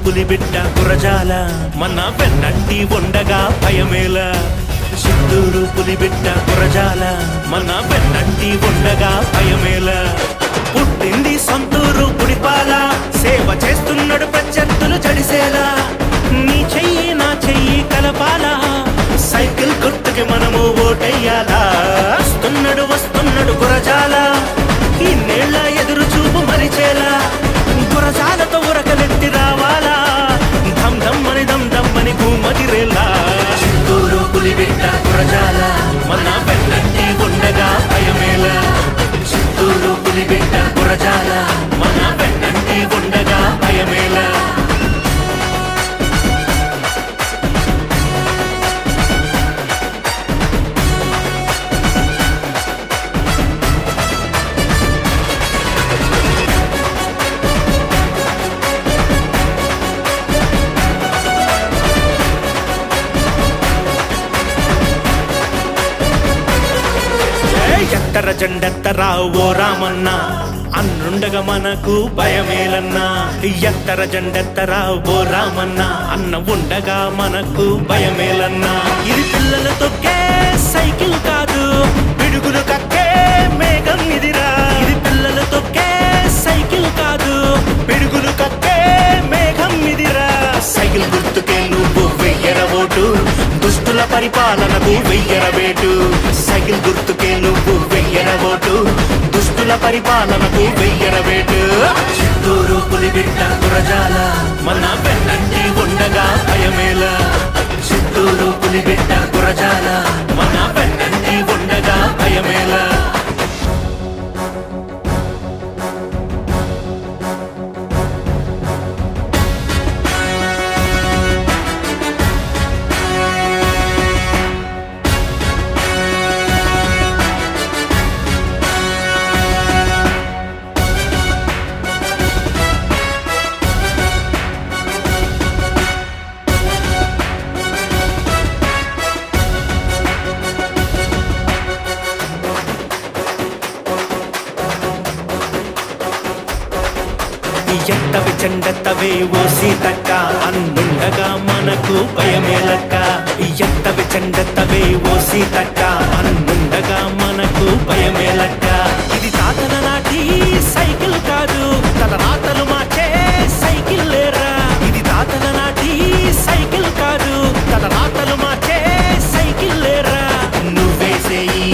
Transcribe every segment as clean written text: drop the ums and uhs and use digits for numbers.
పులిబిడ్డ గురజాల మన వెన్నంటి ఉండగా భయమేల చిత్తూరు పులిబిడ్డ గురజాల మన వెన్నంటి ఉండగా భయమేల పుట్టింది సొంతూరు పుడిపాల సేవ చేస్తున్నాడు ప్రత్యర్థులు జడిసేలా నీ చెయ్యి నా చెయ్యి కలపాలా సైకిల్ గుర్తుకి మనము ఓటెయ్యాలా వస్తున్నాడు గురజాల ఇన్నేళ్ల ఎదురు చూపు మరిచేలా గురజాలతో ఉరకలెత్తి రావాలా ధమ్ ధమ్మని భూమదిరేలా చిత్తూరు పులిబిడ్డ గురజాల మన వెన్నంటి ఉండగా భయమేల చిత్తూరు పులిబిడ్డ గురజాల మన వెన్నంటి ఉండగా భయమేల ఎత్తర జెండెత్తరా ఓ రామన్న అన్నుండగా మనకు భయమేలన్నా ఎత్తర జెండెత్తరా ఓ రామన్న అన్న ఉండగా మనకు భయమేలన్నా ఇది పిల్లలు తొక్కే సైకిల్ కాదు పిడుగులు కక్కే మేఘం ఇదిరా ఇది పిల్లలు తొక్కే సైకిల్ కాదు పిడుగులు కక్కే మేఘం ఇదిరా సైకిల్ గుర్తుకే నువ్వు వెయ్యర ఓటు దుష్టుల పరిపాలనకు వెయ్యర వేటు సైకిల్ గుర్తుకే నువ్వు వెయ్యర ఓటు దుష్టుల పరిపాలనకు వెయ్యర వేటు చిత్తూరు పులిబిడ్డ గురజాల మన వెన్నంటి ఉండగా భయమేల చిత్తూరు పులిబిడ్డ గురజాల మన వెన్నంటి ఉండగా భయమేల ఎత్తవి చెండెత్తవే ఓ సీతక్క అన్నుండగా మనకు భయమేలక్క ఎత్తవి చెండెత్తవే ఓ సీతక్క అన్నుండగా మనకు భయమేలక్క ఇది తాతల నాటి సైకిల్ కాదు తలరాతలు మార్చే సైకిల్ లేరా ఇది తాతల నాటి సైకిల్ కాదు తలరాతలు మార్చే సైకిల్ లేరా నువ్వేసేయి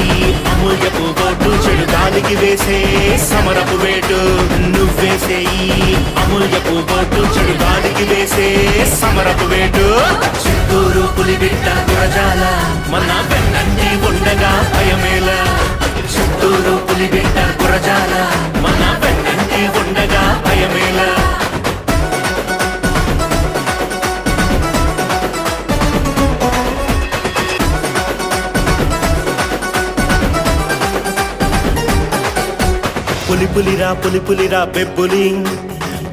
అమూల్యపు ఓటు చెడు గాలికి వేసే సమరపు వేటు నువ్వేసేయి అమూల్యపు ఓటు చెడు గాలికి వేసే సమరపు వేటు చిత్తూరు పులిబిడ్డ గురజాల మన వెన్నంటి ఉండగా భయమేల చిత్తూరు పులిబిడ్డ గురజాల మన వెన్నంటి ఉండగా భయమేల పులిపులిరా బెబ్బులి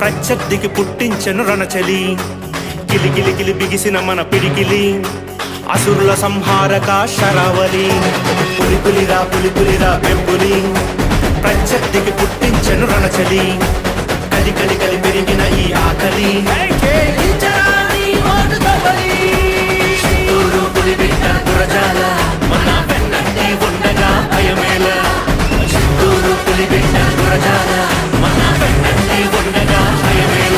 ప్రత్యర్థికి పుట్టించెను రణచలి గిలిగిలి బిగిసిన మన పిడికిలి అసురుల సంహారక శరావలి పులిపులిరా బెబ్బులి ప్రత్యర్థికి పుట్టించెను రణచలి కలి పెరిగిన ఈ ఆకలి చిత్తూరు పులిబిడ్డ గురజాల మన వెన్నంటి ఉండగా భయమేల చిత్తూరు పులిబిడ్డ గురజాల మన వెన్నంటి ఉండగా భయమేల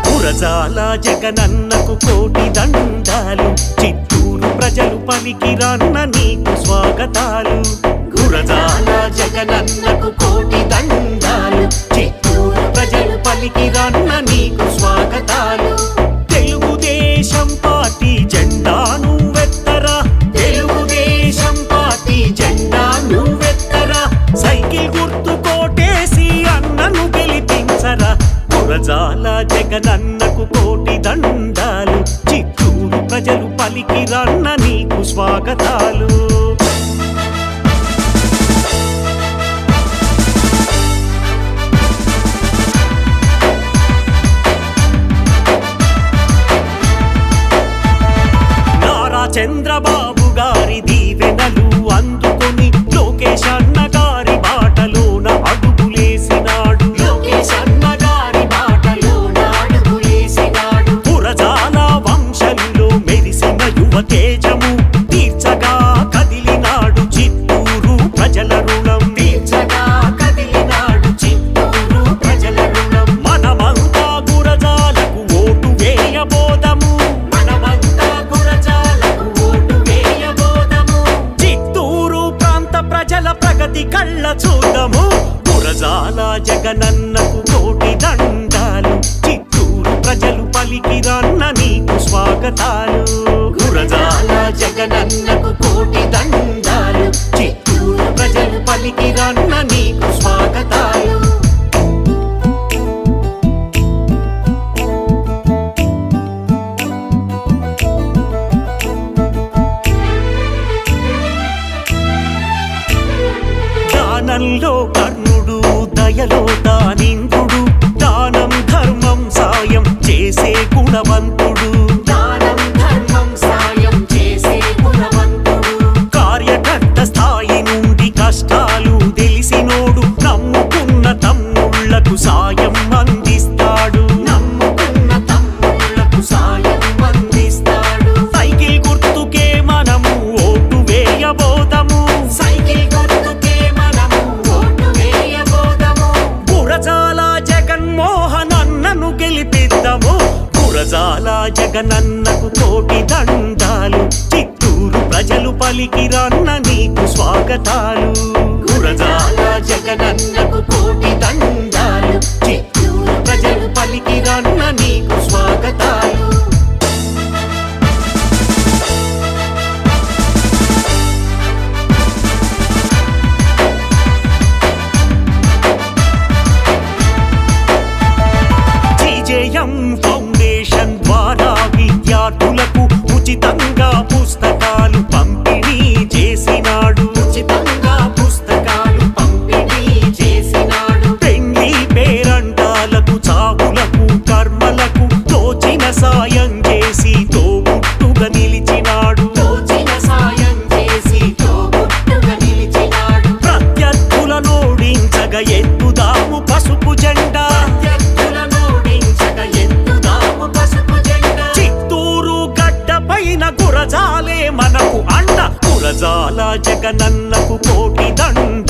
గురజాల జగనన్నకు కోటి దండాలు చిత్తూరు ప్రజలు పనికిరాన్న నీకు స్వాగతాలు గురజాల జగనన్నకు కోటి దండాలు చిత్తూరు ప్రజలు పనికిరాన్న నీకు స్వాగతాలు తెలుగుదేశం పార్టీ జెండా నువ్వెత్తరా తెలుగుదేశం పార్టీ జెండా నువ్వెత్తరా సైకిల్ గుర్తు కోటేసి అన్నను గెలిపించరా గురజాల జగనన్నకు కోటి దండాలు చిత్తూరు ప్రజలు పలికిరన్న నీకు స్వాగతాలు చంద్రబాబు గారి దీవెనలు అందుకొని లోకేష్ అన్న గారి బాటలోన అడుగులేసినాడు. లోకేష్ అన్న గారి బాటలోన అడుగులేసినాడు. గురజాల వంశంలో మెరిసిన యువ తేజము తీర్చగా కదిలినాడు చిత్తూరు ప్రజల రుణం. తీర్చగా కదిలినాడు చిత్తూరు ప్రజల రుణం. మనమంతా గురజాలకు ఓటు వేయబోదము. మనమంతా గురజాలకు ఓటు వేయబోదము. చిత్తూరు ప్రాంత ప్రజల ప్రగతి కళ్ళ చూద్దాము. గురజాల జగనన్నకు కోటి దండాలు. చిత్తూరు ప్రజలు పలికిరన్న నీకు స్వాగతాలు. గురజాల జగనన్నకు కోటి దండాలు. చిత్తూరు ప్రజలు పలికిరన్న నీకు స్వాగతాలు. దానంలో కర్ణుడు, దయలో దానింద్రుడు, దానం ధర్మం సాయం చేసే గుణవంతుడు. దానం ధర్మం సాయం చేసే గుణవంతుడు. కార్యకర్త స్థాయి నుండి కష్టాలు తెలిసినోడు. నమ్ముకున్న తమ్ముళ్లకు సాయం అందిస్తాడు. నమ్ముకున్న తమ్ముళ్లకు సాయం అందిస్తాడు. సైకిల్ గుర్తుకే మనము ఓటు వేయబోదము. సైకిల్ గుర్తుకే మనము ఓటు వేయబోదము. గురజాల జగన్మోహన్ అన్నను గెలిపిద్దాము. గురజాల జగనన్నకు కోటి దండాలు. చిత్తూరు ప్రజలు పలికిరన్న నీకు స్వాగతాలు. గురజాల జగనన్నకు కోటి దండాలు. చిత్తూరు ప్రజలు పలికిరన్న నీకు స్వాగతాలు. జీజేఎం ఫౌండేషన్ ద్వారా విద్యార్థులకు ఉచితంగా పుస్తకాలు పంపిణీ చేసినాడు. ఉచితంగా పుస్తకాలు పంపిణీ చేసినాడు. పెళ్లి పేరంటాలకు, చావులకు, కర్మలకు తోచిన సాయం చేసి తోబుట్టుగా నిలిచినాడు. తోచిన సాయం చేసి తోబుట్టుగా నిలిచినాడు. ప్రత్యర్థులను ఓడించగా ఎత్తుదాము పసుపు జెండా. చిత్తూరు గడ్డ పైన గురజాలే మనకు అండ. గురజాల జగనన్నకు కోటి దండ.